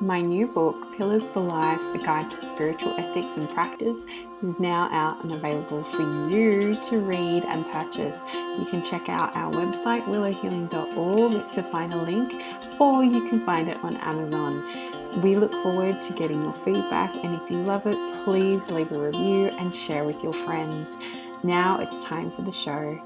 My new book, Pillars for Life, A Guide to Spiritual Ethics and Practice, is now out and available for you to read and purchase. You can check out our website, willowhealing.org, to find a link, or you can find it on Amazon. We look forward to getting your feedback, and if you love it, please leave a review and share with your friends. Now it's time for the show.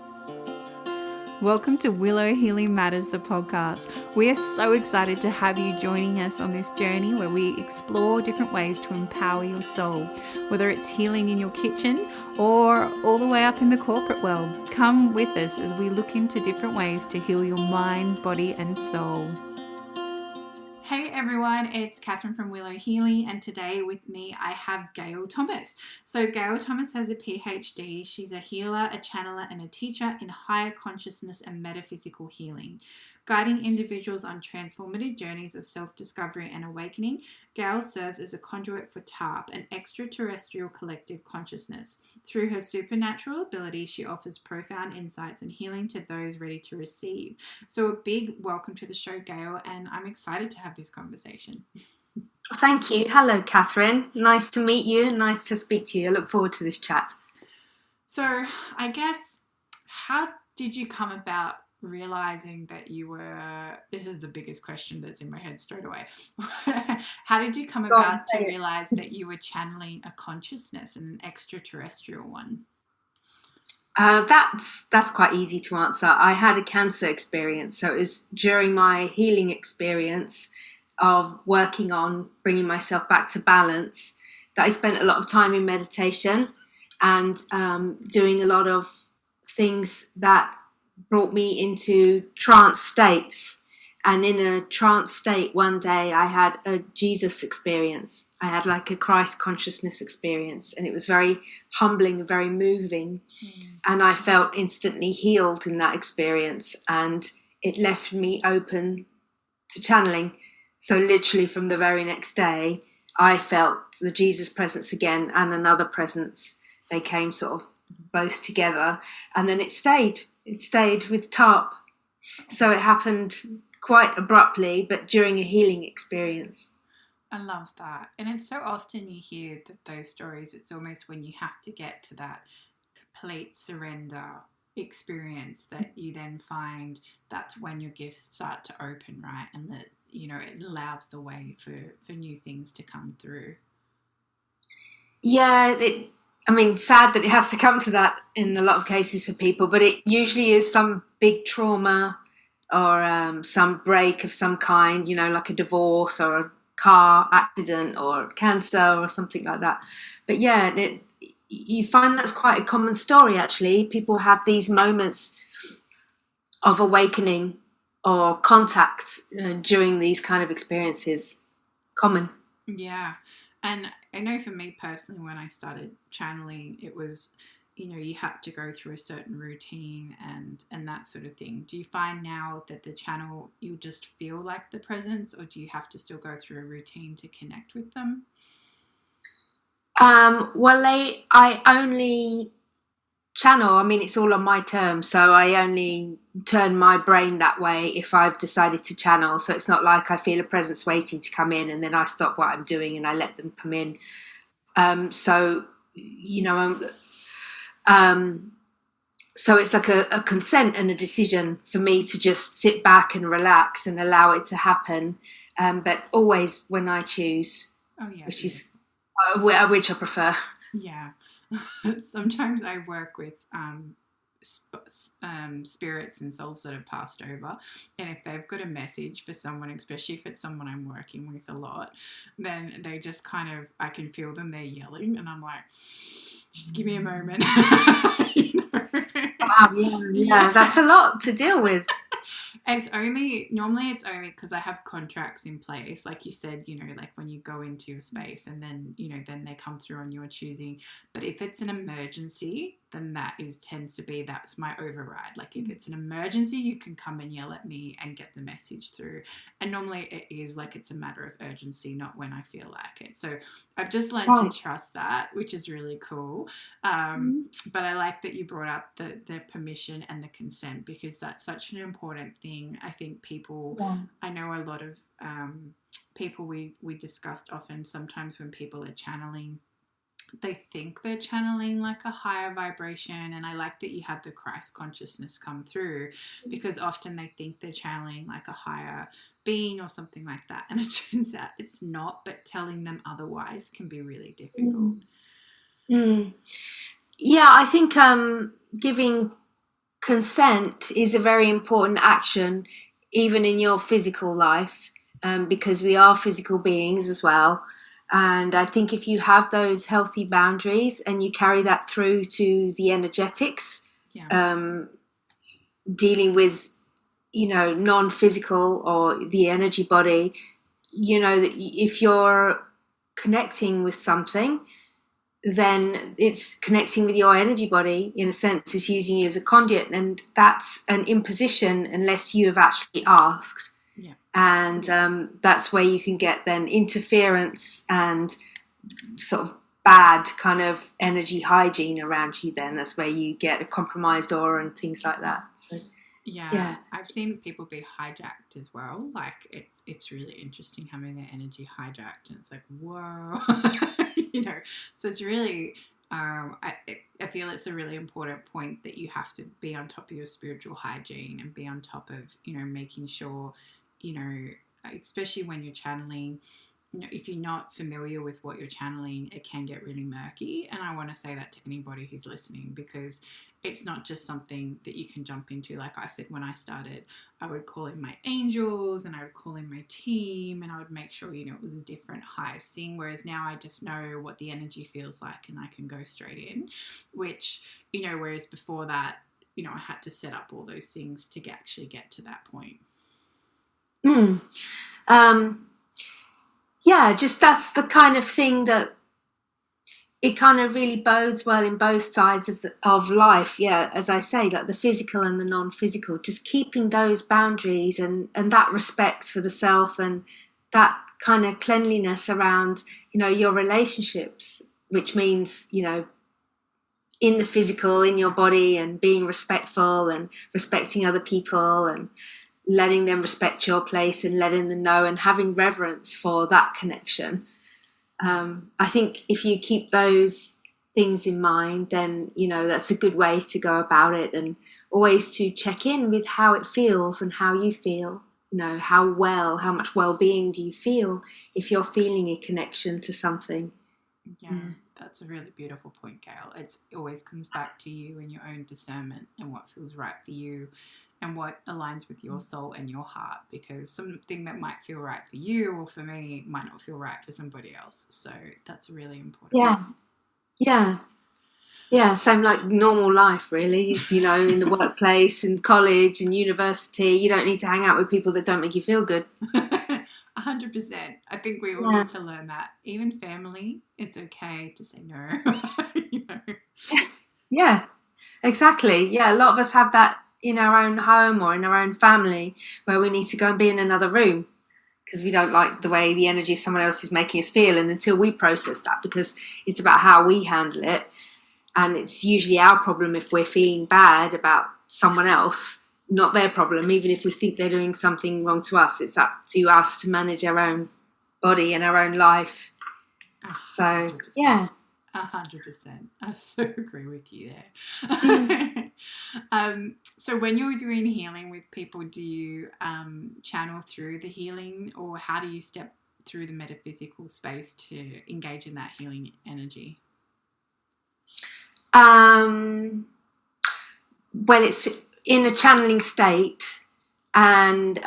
Welcome to Willow Healing Matters, the podcast. We are so excited to have you joining us on this journey where we explore different ways to empower your soul, whether it's healing in your kitchen or all the way up in the corporate world. Come with us as we look into different ways to heal your mind, body, and soul. Hey everyone, it's Catherine from Willow Healing, and today with me I have Gayle Thomas. So Gayle Thomas has a Ph.D. She's a healer, a channeler, and a teacher in higher consciousness and metaphysical healing. Guiding individuals on transformative journeys of self-discovery and awakening, Gayle serves as a conduit for Tarp, an extra-terrestrial collective consciousness. Through her supernatural ability, she offers profound insights and healing to those ready to receive. So a big welcome to the show, Gayle, and I'm excited to have this conversation. Thank you. Hello, Catherine. Nice to meet you and nice to speak to you. I look forward to this chat. So I guess, how did you come about realizing that you were, this is the biggest question that's in my head straight away. How did you come about to realize that you were channeling a consciousness, an extraterrestrial one? That's quite easy to answer. I had a cancer experience, so it was during my healing experience of working on bringing myself back to balance that I spent a lot of time in meditation and doing a lot of things that brought me into trance states. And in a trance state one day I had a Jesus experience. I had like a Christ consciousness experience, and it was very humbling and very moving. And I felt instantly healed in that experience, and it left me open to channeling. So literally from the very next day I felt the Jesus presence again and another presence. They came sort of both together, and then it stayed with Tarp. So it happened quite abruptly, but during a healing experience. I love that. And it's so often you hear that those stories, it's almost when you have to get to that complete surrender experience that you then find that's when your gifts start to open, right? And that, you know, it allows the way for new things to come through. Yeah, sad that it has to come to that in a lot of cases for people, but it usually is some big trauma or some break of some kind, you know, like a divorce or a car accident or cancer or something like that. But yeah, you find that's quite a common story, actually. People have these moments of awakening or contact during these kind of experiences. Common. Yeah. And I know for me personally, when I started channeling, it was, you know, you had to go through a certain routine and that sort of thing. Do you find now that the channel, you just feel like the presence, or do you have to still go through a routine to connect with them? I only channel, I mean, it's all on my terms, so I only turn my brain that way if I've decided to channel. So it's not like I feel a presence waiting to come in and then I stop what I'm doing and I let them come in. So it's like a consent and a decision for me to just sit back and relax and allow it to happen, but always when I choose. Oh yeah, which is which I prefer. Yeah. Sometimes I work with spirits and souls that have passed over, and if they've got a message for someone, especially if it's someone I'm working with a lot, then they just kind of, I can feel them, they're yelling, and I'm like, just give me a moment. You know? Yeah, that's a lot to deal with. And normally it's only because I have contracts in place, like you said, you know, like when you go into a space and then, you know, then they come through on your choosing. But if it's an emergency, then that's my override. Like if it's an emergency, you can come and yell at me and get the message through. And normally it is like, it's a matter of urgency, not when I feel like it. So I've just learned to trust that, which is really cool. But I like that you brought up the permission and the consent, because that's such an important thing. I think people, I know a lot of people we discussed often, sometimes when people are channeling, they think they're channeling like a higher vibration, and I like that you had the Christ consciousness come through, because often they think they're channeling like a higher being or something like that, and it turns out it's not, but telling them otherwise can be really difficult. Yeah, I think giving consent is a very important action even in your physical life, because we are physical beings as well. And I think if you have those healthy boundaries and you carry that through to the energetics, dealing with, non-physical or the energy body, that if you're connecting with something, then it's connecting with your energy body. In a sense, it's using you as a conduit, and that's an imposition unless you have actually asked. And that's where you can get then interference and sort of bad kind of energy hygiene around you. Then that's where you get a compromised aura and things like that. So yeah, I've seen people be hijacked as well. Like it's really interesting having their energy hijacked, and it's like, whoa. So it's really I feel it's a really important point that you have to be on top of your spiritual hygiene and be on top of making sure, especially when you're channeling, if you're not familiar with what you're channeling, it can get really murky. And I want to say that to anybody who's listening, because it's not just something that you can jump into. Like I said, when I started, I would call in my angels and I would call in my team, and I would make sure, it was a different highest thing. Whereas now I just know what the energy feels like and I can go straight in, which, whereas before that, I had to set up all those things to actually get to that point. Yeah, just that's the kind of thing that it kind of really bodes well in both sides of life. Yeah, as I say, like the physical and the non-physical, just keeping those boundaries and that respect for the self and that kind of cleanliness around, your relationships, which means, in the physical, in your body, and being respectful and respecting other people and letting them respect your place and letting them know and having reverence for that connection. I think if you keep those things in mind, then, that's a good way to go about it, and always to check in with how it feels and how you feel, how much well-being do you feel if you're feeling a connection to something. Yeah. That's a really beautiful point, Gayle. It always comes back to you and your own discernment and what feels right for you and what aligns with your soul and your heart, because something that might feel right for you or for me might not feel right for somebody else. So that's really important. Yeah, same like normal life, really. In the workplace and college and university, you don't need to hang out with people that don't make you feel good. 100%. I think we all need to learn that. Even family, it's okay to say no. Yeah, exactly. Yeah, a lot of us have that in our own home or in our own family, where we need to go and be in another room because we don't like the way the energy of someone else is making us feel. And until we process that, because it's about how we handle it, and it's usually our problem if we're feeling bad about someone else, not their problem. Even if we think they're doing something wrong to us, it's up to us to manage our own body and our own life. 100%. So, yeah. 100%. I so agree with you there. So when you're doing healing with people, do you channel through the healing, or how do you step through the metaphysical space to engage in that healing energy? Well, it's in a channeling state, and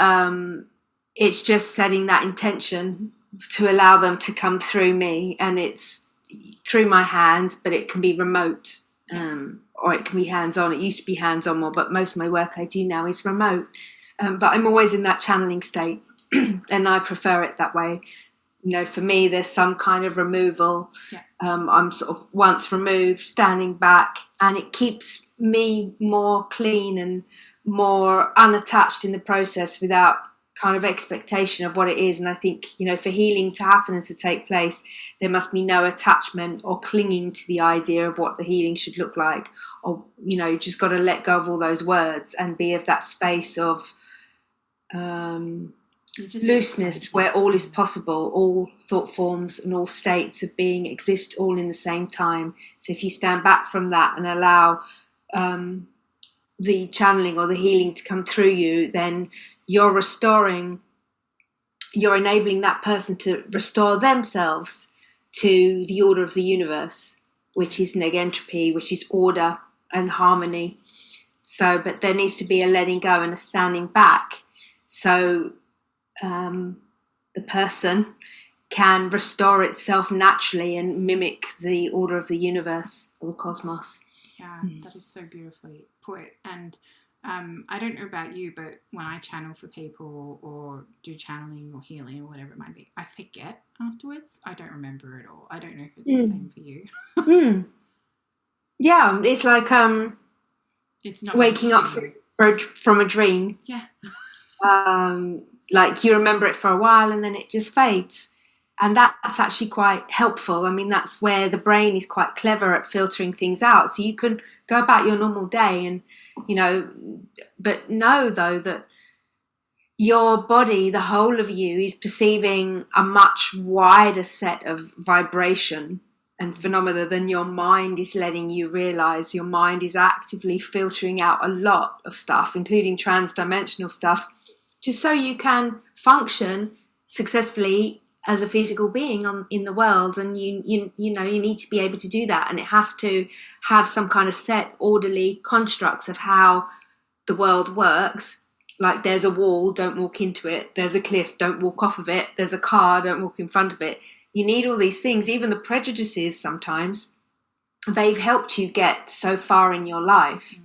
it's just setting that intention to allow them to come through me, and it's through my hands, but it can be remote, or it can be hands-on. It used to be hands-on more, but most of my work I do now is remote. But I'm always in that channeling state, and I prefer it that way. For me, there's some kind of removal. I'm sort of once removed, standing back, and it keeps me more clean and more unattached in the process without kind of expectation of what it is. And I think, for healing to happen and to take place, there must be no attachment or clinging to the idea of what the healing should look like, or, just got to let go of all those words and be of that space of looseness where all is possible, all thought forms and all states of being exist all in the same time. So if you stand back from that and allow the channeling or the healing to come through you, then you're enabling that person to restore themselves to the order of the universe, which is negentropy, which is order and harmony. So, but there needs to be a letting go and a standing back. So the person can restore itself naturally and mimic the order of the universe or the cosmos. Yeah, that is so beautifully put. And I don't know about you, but when I channel for people or do channeling or healing or whatever it might be, I forget afterwards. I don't remember it all. I don't know if it's the same for you. Yeah, it's like it's not waking up from a dream. Yeah. Like you remember it for a while and then it just fades. And that's actually quite helpful. I mean, that's where the brain is quite clever at filtering things out. So you can go about your normal day and, but know, though, that your body, the whole of you, is perceiving a much wider set of vibration and phenomena than your mind is letting you realize. Your mind is actively filtering out a lot of stuff, including transdimensional stuff, just so you can function successfully as a physical being in the world. And you need to be able to do that, and it has to have some kind of set orderly constructs of how the world works. Like there's a wall, don't walk into it. There's a cliff, don't walk off of it. There's a car, don't walk in front of it. You need all these things. Even the prejudices, sometimes they've helped you get so far in your life.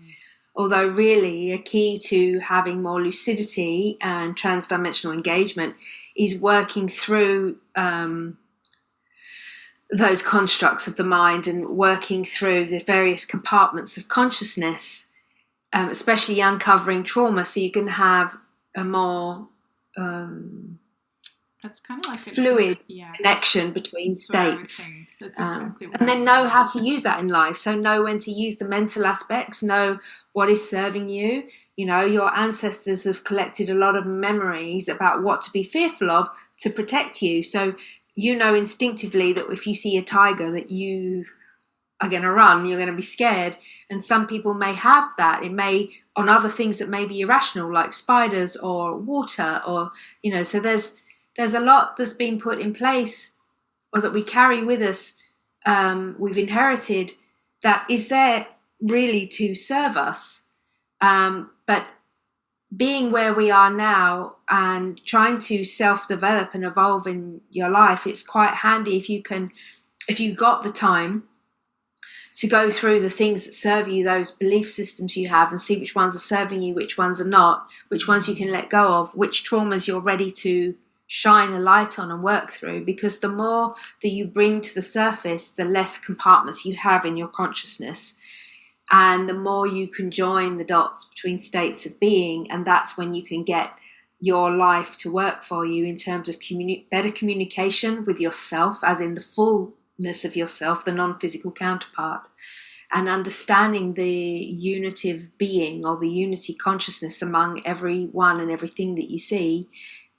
Although really a key to having more lucidity and transdimensional engagement is working through those constructs of the mind and working through the various compartments of consciousness, especially uncovering trauma, so you can have a more that's kind of like fluid connection between states. That's exactly what and then know how to use that in life. So know when to use the mental aspects, know what is serving you. Your ancestors have collected a lot of memories about what to be fearful of to protect you. So instinctively that if you see a tiger that you are going to run, you're going to be scared. And some people may have that. It may on other things that may be irrational, like spiders or water, or so there's a lot that's been put in place or that we carry with us, we've inherited, that is there really to serve us. But being where we are now and trying to self-develop and evolve in your life, it's quite handy if you got the time to go through the things that serve you, those belief systems you have, and see which ones are serving you, which ones are not, which ones you can let go of, which traumas you're ready to shine a light on and work through. Because the more that you bring to the surface, the less compartments you have in your consciousness, and the more you can join the dots between states of being. And that's when you can get your life to work for you in terms of better communication with yourself, as in the fullness of yourself, the non-physical counterpart, and understanding the unitive being or the unity consciousness among everyone and everything that you see,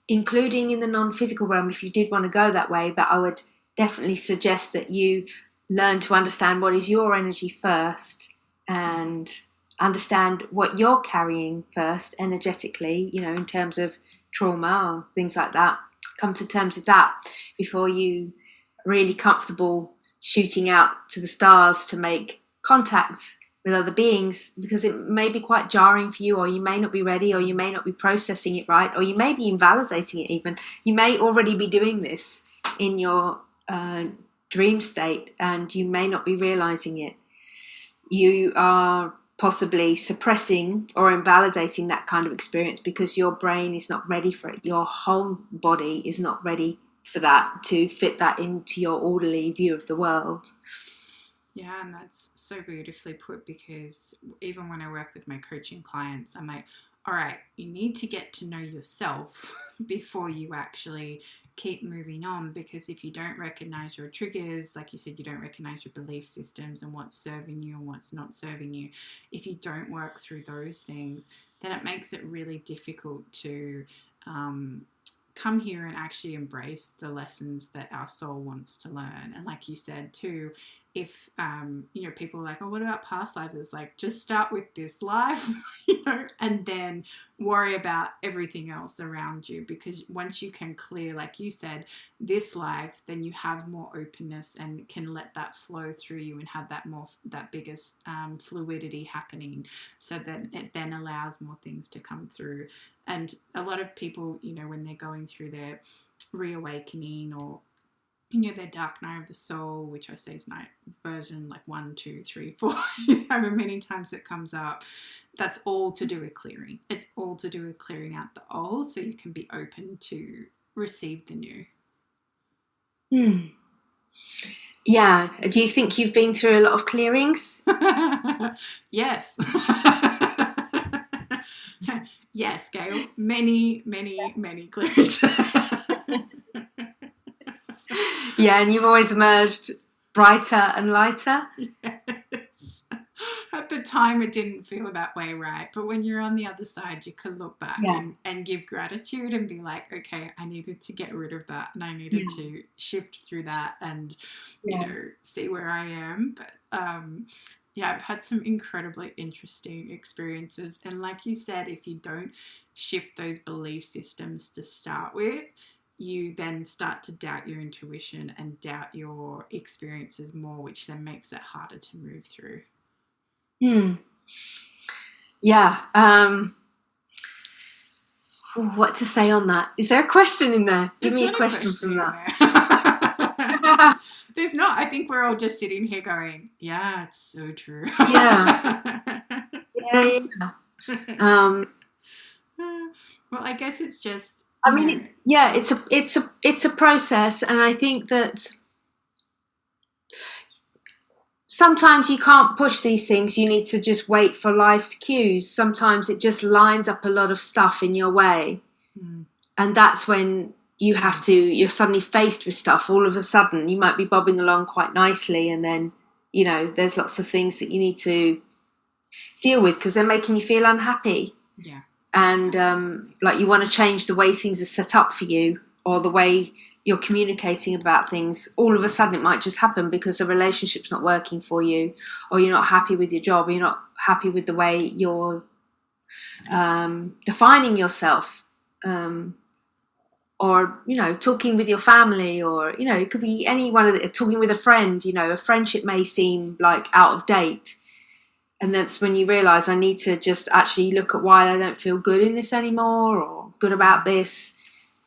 including in the non-physical realm, if you did want to go that way. But I would definitely suggest that you learn to understand what is your energy first, and understand what you're carrying first energetically, in terms of trauma or things like that. Come to terms with that before you really comfortable shooting out to the stars to make contact with other beings, because it may be quite jarring for you, or you may not be ready, or you may not be processing it right, or you may be invalidating it even. You may already be doing this in your dream state and you may not be realizing it. You are possibly suppressing or invalidating that kind of experience because your brain is not ready for it. Your whole body is not ready for that, to fit that into your orderly view of the world. Yeah, and that's so beautifully put, because even when I work with my coaching clients, I'm like, all right, you need to get to know yourself before you actually keep moving on, because if you don't recognize your triggers, like you said, you don't recognize your belief systems and what's serving you and what's not serving you, if you don't work through those things, then it makes it really difficult to come here and actually embrace the lessons that our soul wants to learn. And like you said too, if people are like, oh, what about past lives? It's like, just start with this life, and then worry about everything else around you, because once you can clear, like you said, this life, then you have more openness and can let that flow through you and have that biggest fluidity happening, so that it then allows more things to come through. And a lot of people, when they're going through their reawakening, or their dark night of the soul, which I say is night version like 1, 2, 3, 4, however many times it comes up, that's all to do with clearing. It's all to do with clearing out the old, so you can be open to receive the new. Yeah. Do you think you've been through a lot of clearings? Yes. Yes, Gayle. Many, many, many clearings. Yeah, and you've always emerged brighter and lighter. Yes. At the time, it didn't feel that way, right? But when you're on the other side, you can look back and give gratitude and be like, okay, I needed to get rid of that, and I needed to shift through that, and see where I am. But I've had some incredibly interesting experiences. And like you said, if you don't shift those belief systems to start with, you then start to doubt your intuition and doubt your experiences more, which then makes it harder to move through. Yeah. What to say on that? Is there a question in there? Give me a question from that. There's not. I think we're all just sitting here going, yeah, it's so true. Yeah. Well, I guess it's just, it's a process, and I think that sometimes you can't push these things. You need to just wait for life's cues. Sometimes it just lines up a lot of stuff in your way, and that's when you're suddenly faced with stuff. All of a sudden, you might be bobbing along quite nicely, and then there's lots of things that you need to deal with because they're making you feel unhappy. Yeah. And like you want to change the way things are set up for you, or the way you're communicating about things. All of a sudden it might just happen because a relationship's not working for you, or you're not happy with your job, or you're not happy with the way you're defining yourself, or talking with your family, or it could be any one of the, talking with a friend. A friendship may seem like out of date. And that's when you realise, I need to just actually look at why I don't feel good in this anymore, or good about this.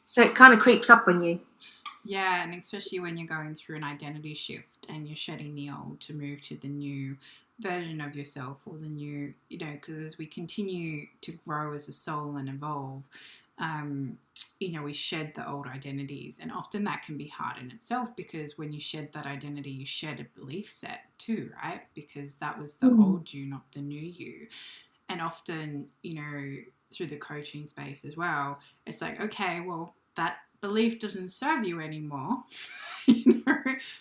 So it kind of creeps up on you. Yeah, and especially when you're going through an identity shift and you're shedding the old to move to the new version of yourself, or the new, because as we continue to grow as a soul and evolve, we shed the old identities, and often that can be hard in itself, because when you shed that identity, you shed a belief set too, right? Because that was the old you, not the new you. And often, through the coaching space as well, it's like, okay, well, that belief doesn't serve you anymore,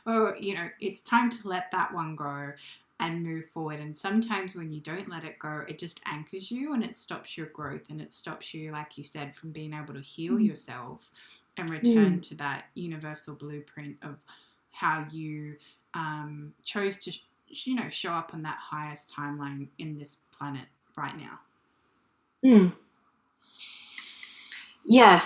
or it's time to let that one go and move forward. And sometimes when you don't let it go, it just anchors you, and it stops your growth, and it stops you, like you said, from being able to heal yourself and return to that universal blueprint of how you chose to show up on that highest timeline in this planet right now. Yeah.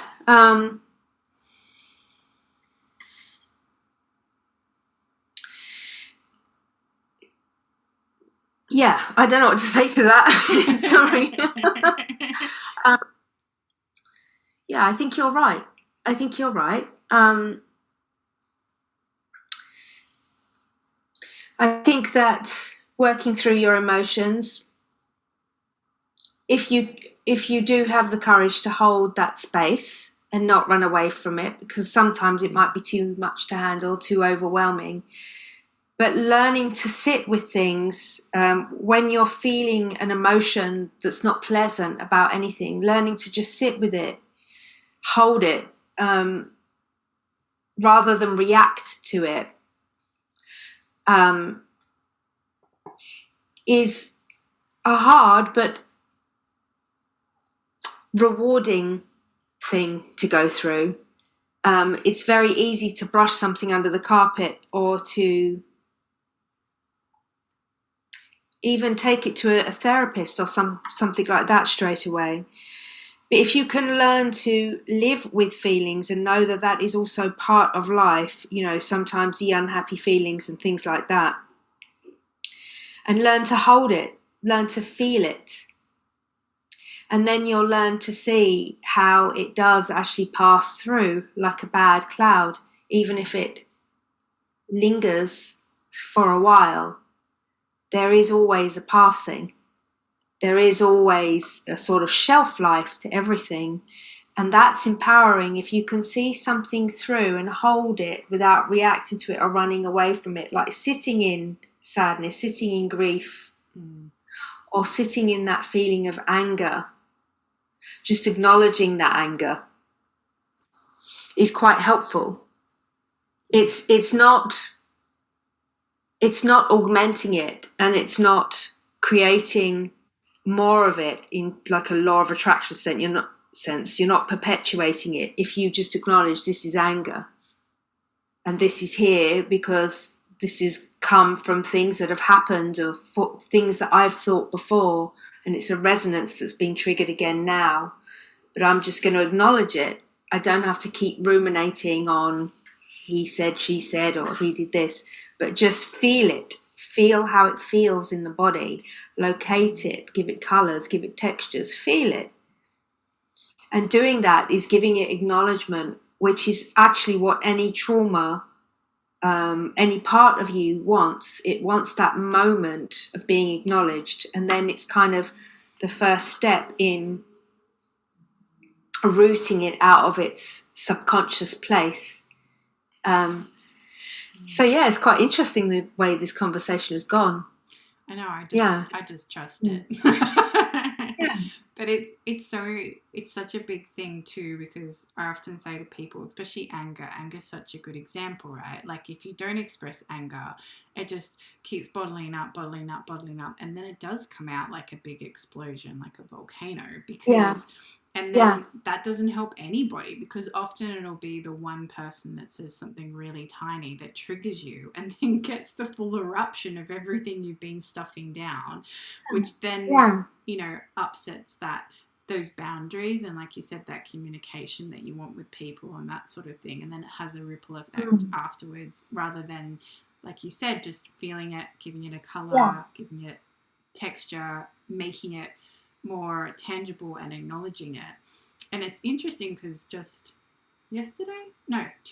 Yeah, I don't know what to say to that. Sorry. Yeah, I think you're right. I think that working through your emotions, if you do have the courage to hold that space and not run away from it, because sometimes it might be too much to handle, too overwhelming. But learning to sit with things when you're feeling an emotion that's not pleasant about anything, learning to just sit with it, hold it, rather than react to it, is a hard but rewarding thing to go through. It's very easy to brush something under the carpet, or to even take it to a therapist or something like that straight away. But if you can learn to live with feelings and know that that is also part of life, sometimes the unhappy feelings and things like that, and learn to hold it, learn to feel it, and then you'll learn to see how it does actually pass through like a bad cloud, even if it lingers for a while. There is always a passing. There is always a sort of shelf life to everything. And that's empowering if you can see something through and hold it without reacting to it or running away from it, like sitting in sadness, sitting in grief, or sitting in that feeling of anger. Just acknowledging that anger is quite helpful. It's not augmenting it, and it's not creating more of it in like a law of attraction sense. You're not perpetuating it if you just acknowledge this is anger, and this is here because this is come from things that have happened, or things that I've thought before, and it's a resonance that's been triggered again now. But I'm just going to acknowledge it. I don't have to keep ruminating on he said, she said, or he did this, but just feel it. Feel how it feels in the body. Locate it. Give it colours. Give it textures. Feel it. And doing that is giving it acknowledgement, which is actually what any trauma, any part of you wants. It wants that moment of being acknowledged. And then it's kind of the first step in rooting it out of its subconscious place. So yeah, it's quite interesting the way this conversation has gone. I know. I just trust it. Yeah. But it's such a big thing too, because I often say to people, especially anger is such a good example, right? Like if you don't express anger, it just keeps bottling up, and then it does come out like a big explosion, like a volcano, because and then that doesn't help anybody, because often it'll be the one person that says something really tiny that triggers you and then gets the full eruption of everything you've been stuffing down, which then, upsets those boundaries and, like you said, that communication that you want with people and that sort of thing. And then it has a ripple effect afterwards, rather than, like you said, just feeling it, giving it a colour, giving it texture, making it more tangible and acknowledging it. And it's interesting because just 2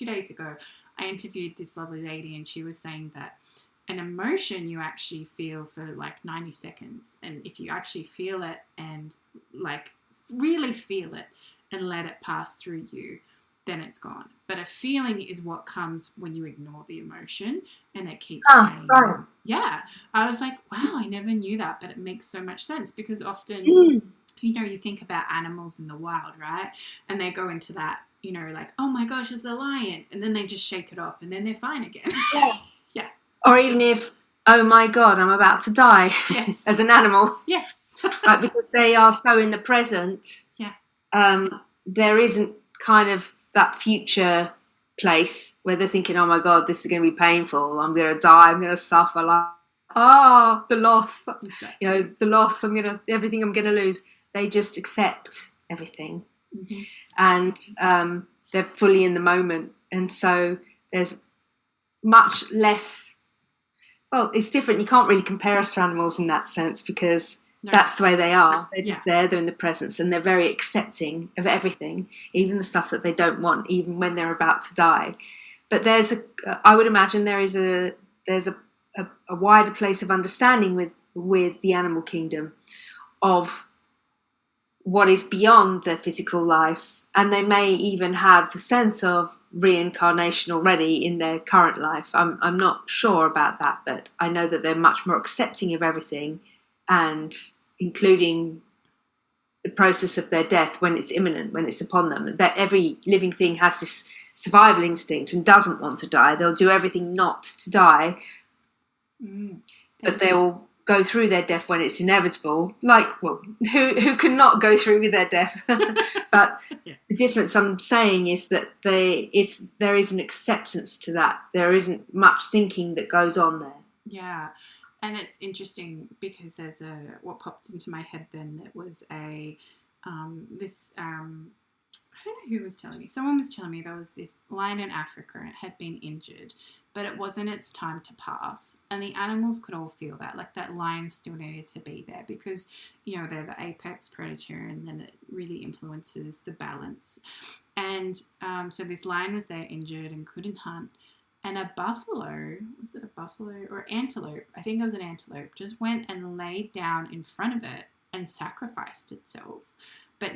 days ago, I interviewed this lovely lady, and she was saying that an emotion you actually feel for like 90 seconds. And if you actually feel it and like really feel it and let it pass through you, then it's gone. But a feeling is what comes when you ignore the emotion, and it keeps staying. Right. Yeah. I was like, wow, I never knew that, but it makes so much sense, because often, you think about animals in the wild, right? And they go into that, like, oh my gosh, it's a lion. And then they just shake it off and then they're fine again. Yeah. Or even if, oh my God, I'm about to die. Yes. As an animal. Yes. Right, because they are so in the present. Yeah. There isn't kind of that future place where they're thinking, oh my God, this is going to be painful. I'm going to die. I'm going to suffer. Like, the loss. Exactly. The loss. Everything I'm going to lose. They just accept everything. Mm-hmm. And they're fully in the moment. And so there's much less. Well, it's different. You can't really compare us to animals in that sense, because that's the way they are. They're just there. They're in the presence, and they're very accepting of everything, even the stuff that they don't want, even when they're about to die. But I would imagine there's a wider place of understanding with the animal kingdom of what is beyond their physical life, and they may even have the sense of reincarnation already in their current life. I'm not sure about that, but I know that they're much more accepting of everything, and including the process of their death when it's imminent, when it's upon them. That every living thing has this survival instinct and doesn't want to die. They'll do everything not to die, but they will go through their death when it's inevitable. Like, well, who can not go through with their death? But the difference I'm saying is that there is an acceptance to that. There isn't much thinking that goes on there. Yeah. And it's interesting because there's what popped into my head then, it was I don't know who was telling me. Someone was telling me there was this lion in Africa and it had been injured, but it wasn't its time to pass. And the animals could all feel that, like that lion still needed to be there because, they're the apex predator and then it really influences the balance. And so this lion was there injured and couldn't hunt. And a buffalo, was it a buffalo or antelope? I think it was an antelope, just went and laid down in front of it and sacrificed itself. But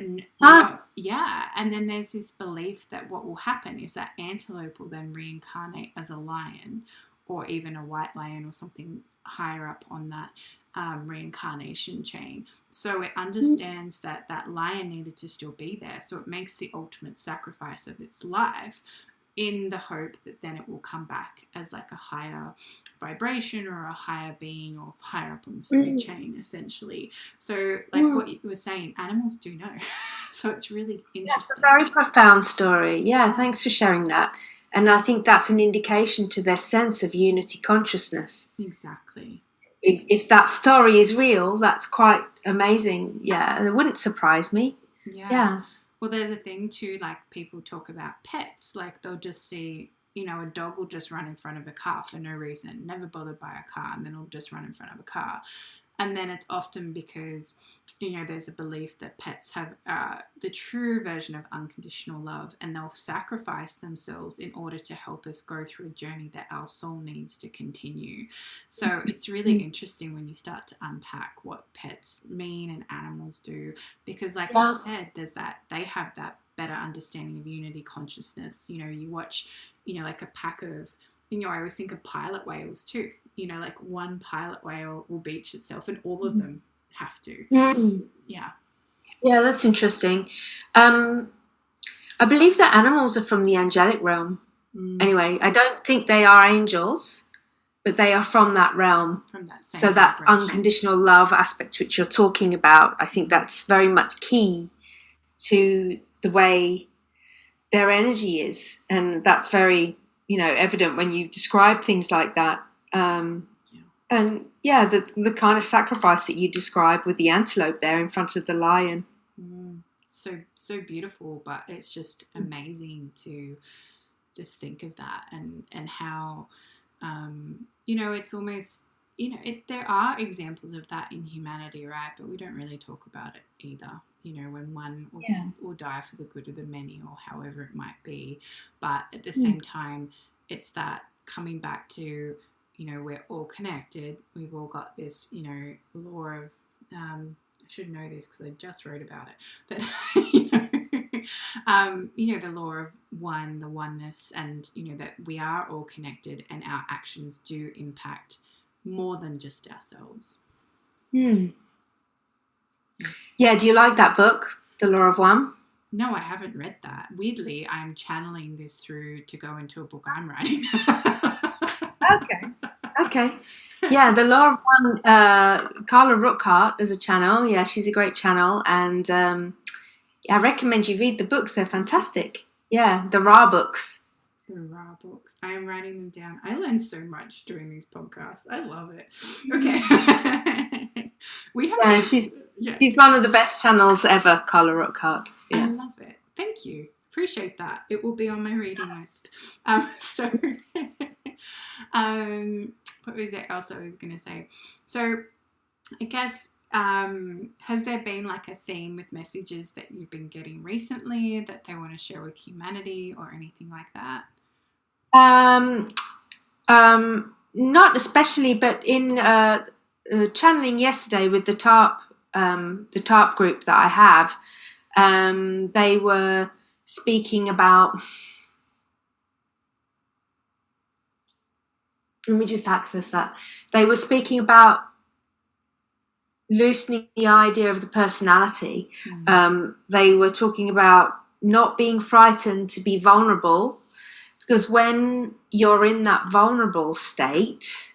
yeah, and then there's this belief that what will happen is that antelope will then reincarnate as a lion or even a white lion or something higher up on that reincarnation chain. So it understands that that lion needed to still be there. So it makes the ultimate sacrifice of its life in the hope that then it will come back as like a higher vibration or a higher being or higher up on the food chain, essentially. So like what you were saying, animals do know. So it's really interesting. That's a very profound story. Yeah, thanks for sharing that. And I think that's an indication to their sense of unity consciousness. Exactly. If that story is real, that's quite amazing. Yeah, it wouldn't surprise me. Yeah. Well, there's a thing too, like people talk about pets, like they'll just see, a dog will just run in front of a car for no reason, never bothered by a car, and then it'll just run in front of a car. And then it's often because, there's a belief that pets have the true version of unconditional love and they'll sacrifice themselves in order to help us go through a journey that our soul needs to continue. So it's really interesting when you start to unpack what pets mean and animals do, because like you said, they have that better understanding of unity consciousness. You watch, like a pack of, I always think of pilot whales too. Like one pilot whale will beach itself and all of them have to. Yeah, that's interesting. I believe that animals are from the angelic realm. Anyway, I don't think they are angels, but they are from that realm. From that same so that vibration. Unconditional love aspect which you're talking about, I think that's very much key to the way their energy is, and that's very evident when you describe things like that. And the kind of sacrifice that you describe with the antelope there in front of the lion. So beautiful, but it's just amazing to just think of that and how it's almost there are examples of that in humanity, right? But we don't really talk about it either. When one will die for the good of the many, or however it might be. But at the same time, it's that coming back to we're all connected. We've all got this, law of, I should know this because I just wrote about it, but, the law of one, the oneness, and, that we are all connected and our actions do impact more than just ourselves. Yeah, do you like that book, The Law of One? No, I haven't read that. Weirdly, I'm channeling this through to go into a book I'm writing. Okay. Yeah, The Law of One, Carla Ruckhart is a channel. Yeah, she's a great channel. And I recommend you read the books. They're fantastic. Yeah, the Ra books. The Ra books. I am writing them down. I learn so much doing these podcasts. I love it. Okay. She's one of the best channels ever, Carla Ruckhart. Yeah. I love it. Thank you. Appreciate that. It will be on my reading list. What was it else I was going to say? So I guess, has there been like a theme with messages that you've been getting recently that they want to share with humanity or anything like that? Not especially, but in channeling yesterday with the Tarp group that I have, they were speaking about. Let me just access that. They were speaking about loosening the idea of the personality. They were talking about not being frightened to be vulnerable, because when you're in that vulnerable state,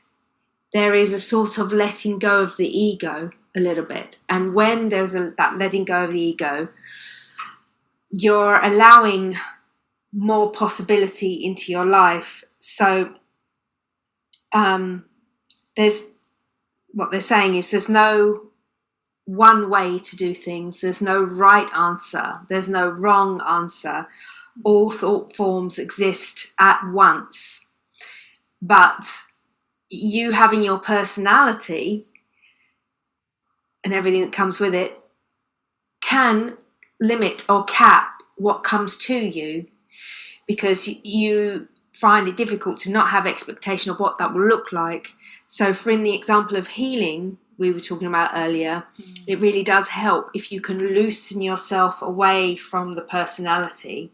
there is a sort of letting go of the ego a little bit. And when there's that letting go of the ego, you're allowing more possibility into your life. So there's what they're saying is there's no one way to do things. There's no right answer. There's no wrong answer. All thought forms exist at once. But you having your personality and everything that comes with it can limit or cap what comes to you, because you find it difficult to not have expectation of what that will look like. So for in the example of healing we were talking about earlier, it really does help if you can loosen yourself away from the personality,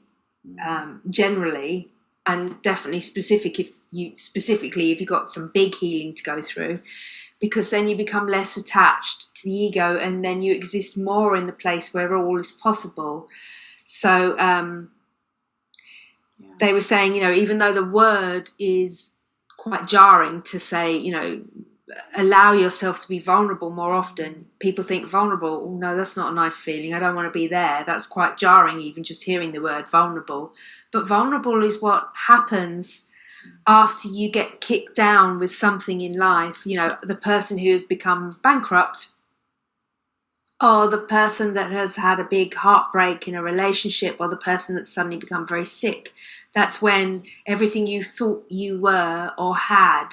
generally, and definitely specifically if you've got some big healing to go through, because then you become less attached to the ego, and then you exist more in the place where all is possible. So they were saying, even though the word is quite jarring to say, allow yourself to be vulnerable more often. People think vulnerable, oh no, that's not a nice feeling, I don't want to be there. That's quite jarring, even just hearing the word vulnerable. But vulnerable is what happens after you get kicked down with something in life. The person who has become bankrupt, or the person that has had a big heartbreak in a relationship, or the person that's suddenly become very sick. That's when everything you thought you were or had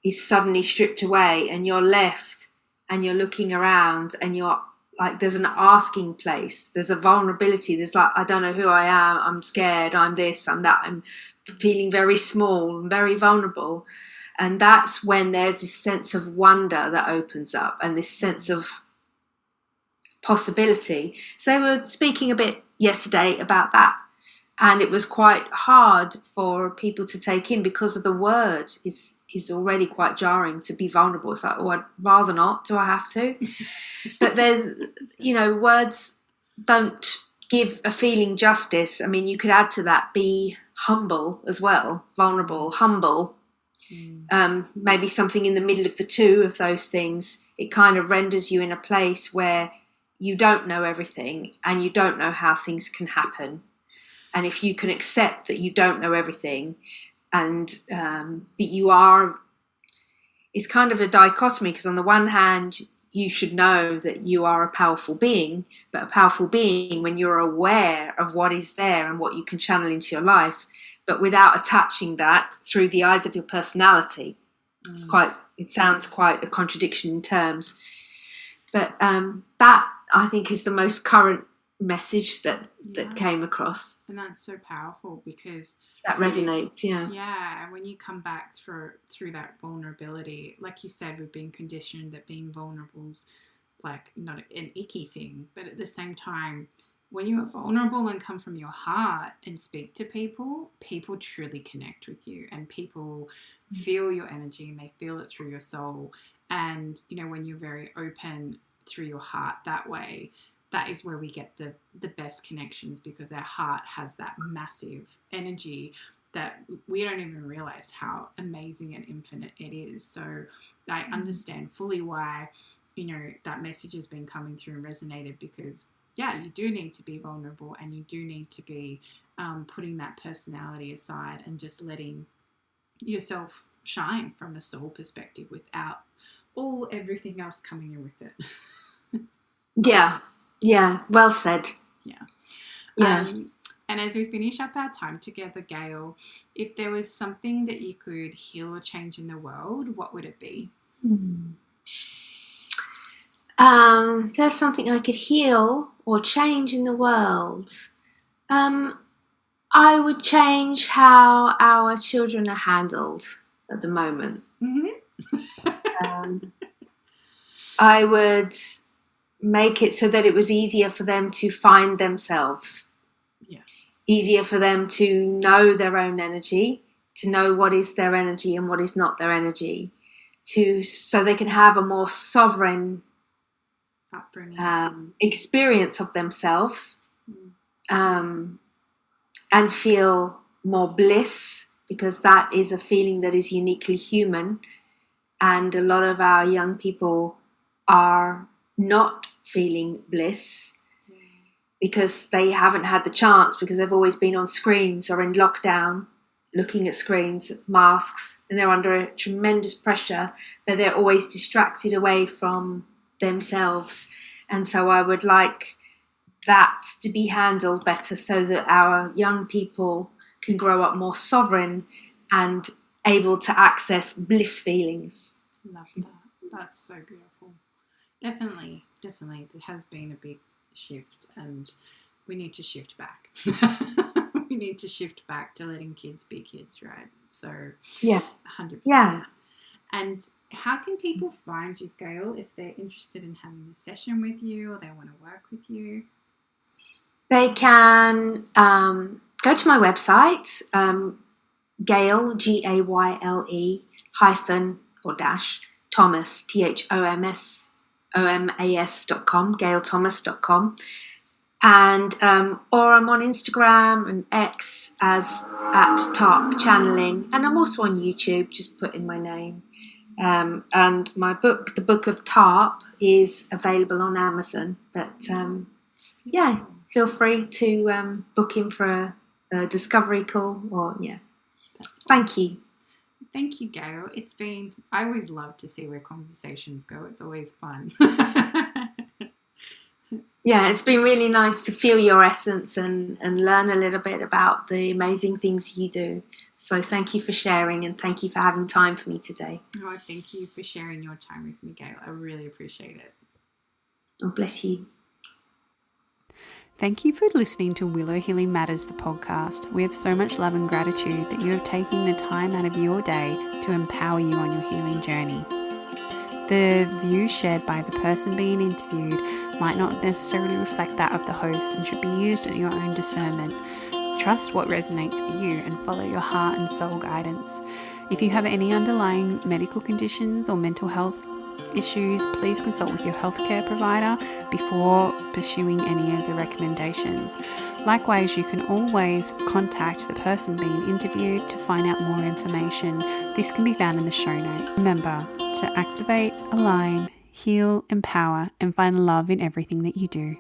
is suddenly stripped away, and you're left and you're looking around, and you're like, there's an asking place, there's a vulnerability, there's like, I don't know who I am, I'm scared, I'm this, I'm that, I'm feeling very small and very vulnerable. And that's when there's this sense of wonder that opens up, and this sense of possibility. So they were speaking a bit yesterday about that, and it was quite hard for people to take in, because of the word is already quite jarring. To be vulnerable, it's like, oh, I'd rather not. Do I have to? But there's, words don't give a feeling justice. I mean, you could add to that, be humble as well, vulnerable, humble, maybe something in the middle of the two of those things. It kind of renders you in a place where you don't know everything, and you don't know how things can happen. And if you can accept that you don't know everything, and that you are, it's kind of a dichotomy, because on the one hand, you should know that you are a powerful being, but a powerful being when you're aware of what is there and what you can channel into your life, but without attaching that through the eyes of your personality. It sounds quite a contradiction in terms. But that, I think, is the most current message that came across. And that's so powerful, because that resonates. And when you come back through that vulnerability, like you said, we've been conditioned that being vulnerable is like not an icky thing, but at the same time, when you are vulnerable and come from your heart and speak to people truly connect with you, and people feel your energy, and they feel it through your soul. And when you're very open through your heart that way, that is where we get the best connections, because our heart has that massive energy that we don't even realize how amazing and infinite it is. So I understand fully why, that message has been coming through and resonated, because you do need to be vulnerable, and you do need to be putting that personality aside and just letting yourself shine from a soul perspective without everything else coming in with it. Yeah, well said. And as we finish up our time together, Gayle, if there was something that you could heal or change in the world, what would it be? There's something I could heal or change in the world. I would change how our children are handled at the moment. I would make it so that it was easier for them to find themselves. Easier for them to know their own energy, to know what is their energy and what is not their energy, so they can have a more sovereign experience of themselves, and feel more bliss, because that is a feeling that is uniquely human. and a lot of our young people are not feeling bliss because they haven't had the chance, because they've always been on screens or in lockdown, looking at screens, masks, and they're under a tremendous pressure, but they're always distracted away from themselves. And so I would like that to be handled better so that our young people can grow up more sovereign and able to access bliss feelings. Love that. That's so beautiful. Definitely there has been a big shift, and we need to shift back. We need to shift back to letting kids be kids, right? So 100%. Yeah. And how can people find you, Gayle, if they're interested in having a session with you or they want to work with you? They can go to my website, Gayle, Gayle Thomas, THOMAS.com, GayleThomas.com. And or I'm on Instagram and X as at tarpchanneling, and I'm also on YouTube. Just put in my name. And my book, The Book of Tarp, is available on Amazon. But feel free to book in for a discovery call. Or thank you. Thank you, Gayle. I always love to see where conversations go. It's always fun. Yeah, it's been really nice to feel your essence and learn a little bit about the amazing things you do. So thank you for sharing, and thank you for having time for me today. Oh, thank you for sharing your time with me, Gayle. I really appreciate it. Oh, bless you. Thank you for listening to Willow Healing Matters, the podcast. We have so much love and gratitude that you have taken the time out of your day to empower you on your healing journey. The views shared by the person being interviewed might not necessarily reflect that of the host and should be used at your own discernment. Trust what resonates for you and follow your heart and soul guidance. If you have any underlying medical conditions or mental health issues, please consult with your healthcare provider before pursuing any of the recommendations. Likewise, you can always contact the person being interviewed to find out more information. This can be found in the show notes. Remember to activate, align, heal, empower, and find love in everything that you do.